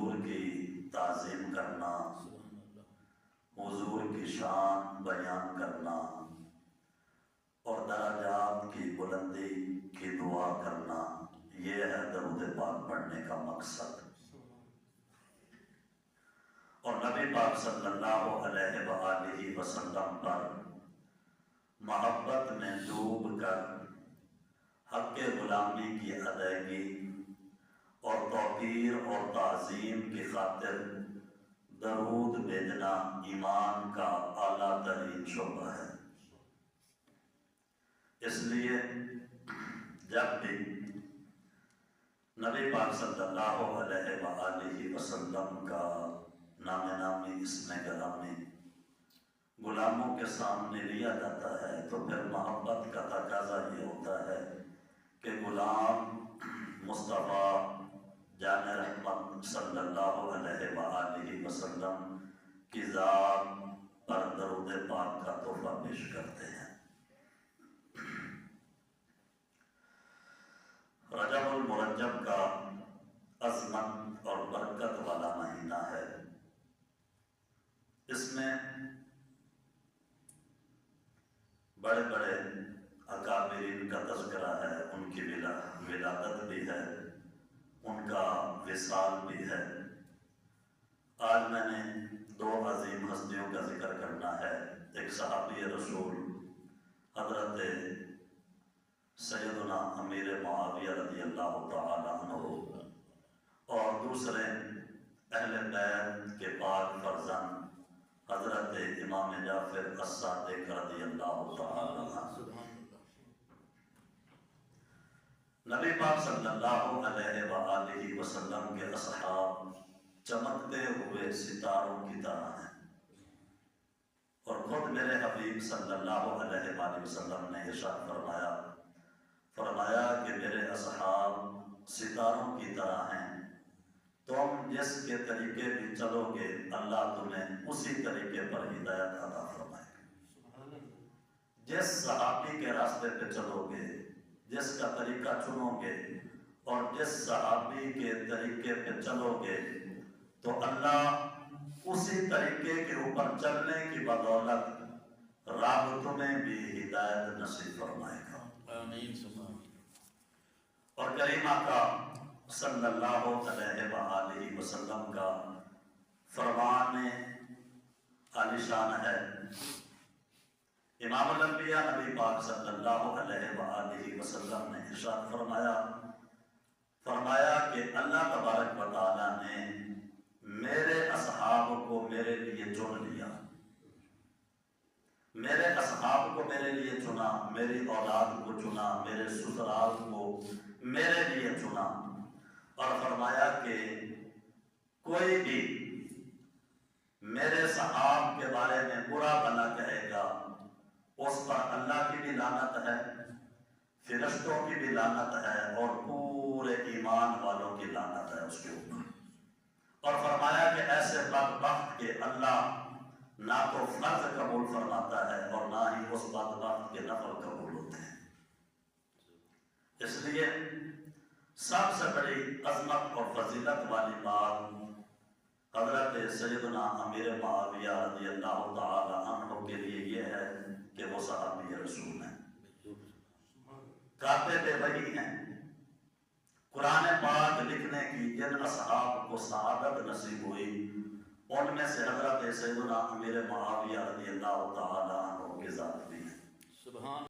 حضور کی تعظیم کرنا، حضور کی شان بیان کرنا اور درجات کی بلندی کی دعا کرنا، یہ ہے درود پاک پڑھنے کا مقصد۔ اور نبی پاک صلی اللہ علیہ وآلہ وسلم پر محبت میں ڈوب کر حق غلامی کی ادائیگی اور توقیر اور تعظیم کی خاطر درود بھیجنا ایمان کا اعلیٰ ترین شعبہ ہے۔ اس لیے جب بھی نبی پاک صلی اللہ علیہ وآلہ وسلم کا نام نامی اسم گرامی غلاموں کے سامنے لیا جاتا ہے تو پھر محبت کا تقاضا یہ ہوتا ہے کہ غلام مصطفیٰ جان رحمت صلی اللہ علیہ وآلہ وسلم کی ذات پر درود پاک کا تحفہ پیش کرتے ہیں۔ رجب المرجب کا عظمت اور برکت والا مہینہ ہے۔ اس میں بڑے بڑے اکابرین کا تذکرہ ہے، ان کی ولادت بھی ہے، ان کا وصال بھی ہے۔ آج میں نے دو عظیم ہستیوں کا ذکر کرنا ہے، ایک صحابی رسول حضرت سیدنا امیر معاویہ رضی اللہ تعالی عنہ، اور دوسرے اہل بیت کے پاک فرزند حضرت امام جعفر الصادق رضی اللہ تعالی عنہ۔ نبی پاک صلی اللہ علیہ وآلہ وسلم کے اصحاب چمکتے ہوئے ستاروں کی طرح ہیں، اور خود میرے حبیب صلی اللہ علیہ وآلہ وسلم نے ارشاد فرمایا کہ میرے اصحاب ستاروں کی طرح ہیں، تم جس کے طریقے بھی چلو گے اللہ تمہیں اسی طریقے پر ہدایت عطا فرمائے گا۔ جس صحابی کے راستے پہ چلو گے، جس کا طریقہ چنو گے اور جس صحابی کے طریقے پہ چلو گے تو اللہ اسی طریقے کے اوپر چلنے کی بدولت رب تمہیں بھی ہدایت نصیب فرمائے گا۔ اور کریمہ کا صلی اللہ علیہ وآلہ وسلم کا فرمان عالی شان ہے۔ امام الانبیاء نبی پاک صلی اللہ علیہ وآلہ وسلم نے ارشاد فرمایا کہ اللہ تبارک و تعالیٰ نے میرے اصحاب کو میرے لیے چن لیا، میرے اصحاب کو میرے لیے چنا، میری اولاد کو چنا، میرے سسرال کو میرے لیے چنا، اور فرمایا کہ کوئی بھی میرے صحاب کے بارے میں برا بھلا کہے گا اس پر اللہ کی بھی لعنت ہے، فرشتوں کی بھی لعنت ہے، اور پورے ایمان والوں کی لعنت ہے اس کے اوپر۔ اور فرمایا کہ ایسے بدبخت کے اللہ نہ تو فرض قبول فرماتا ہے اور نہ ہی اس بدبخت کے نفل قبول ہوتے ہیں۔ اس لیے سب سے بڑی عظمت اور فضیلت والی بات حضرت سیدنا امیر معاویہ رضی اللہ تعالی عنہ کے لیے یہ ہے کہ وہ صحابی رسول ہیں، کاتب وحی ہیں۔ قرآن پاک لکھنے کی جن اصحاب کو سعادت نصیب ہوئی ان میں سے حضرت سیدنا امیر معاویہ رضی اللہ تعالی عنہ کی ذات بھی ہے۔